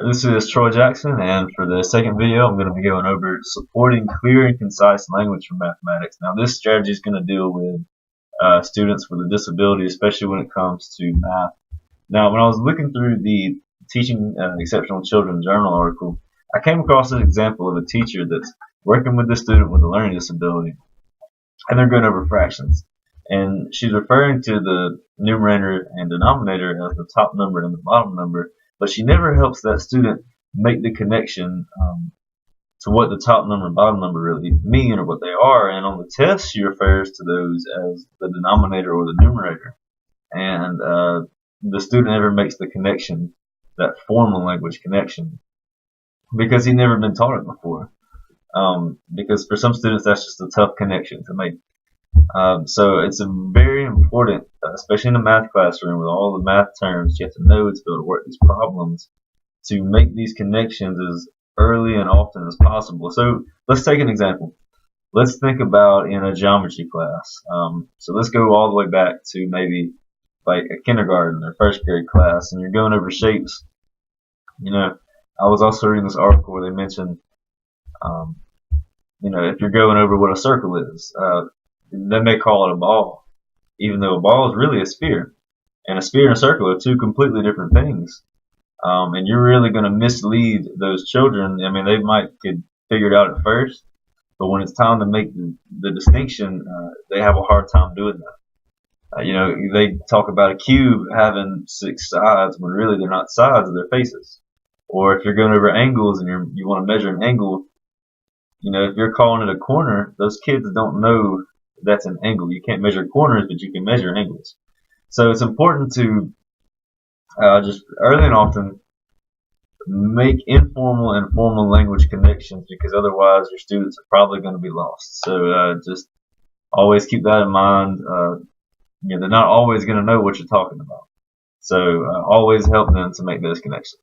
This is Troy Jackson, and for the second video, I'm going to be going over supporting clear and concise language for mathematics. Now, this strategy is going to deal with students with a disability, especially when it comes to math. Now, when I was looking through the Teaching Exceptional Children Journal article, I came across an example of a teacher that's working with a student with a learning disability, and they're going over fractions. And she's referring to the numerator and denominator as the top number and the bottom number, but she never helps that student make the connection to what the top number and bottom number really mean or what they are. And on the test, she refers to those as the denominator or the numerator. And the student never makes the connection, that formal language connection, because he's never been taught it before. Because for some students, that's just a tough connection to make. So it's a very important, especially in a math classroom with all the math terms you have to know to be able to work these problems, to make these connections as early and often as possible. So let's take an example. Let's think about in a geometry class. So let's go all the way back to maybe like a kindergarten or first grade class, and you're going over shapes. I was also reading this article where they mentioned, if you're going over what a circle is, they may call it a ball, even though a ball is really a sphere. And a sphere and a circle are two completely different things. And you're really going to mislead those children. I mean, they might could figure it out at first, but when it's time to make the distinction, they have a hard time doing that. They talk about a cube having 6 sides when really they're not sides, they're faces. Or if you're going over angles and you want to measure an angle, if you're calling it a corner, those kids don't know that's an angle. You can't measure corners, but you can measure angles. So it's important to just early and often make informal and formal language connections, because otherwise your students are probably going to be lost. So just always keep that in mind. They're not always going to know what you're talking about. So always help them to make those connections.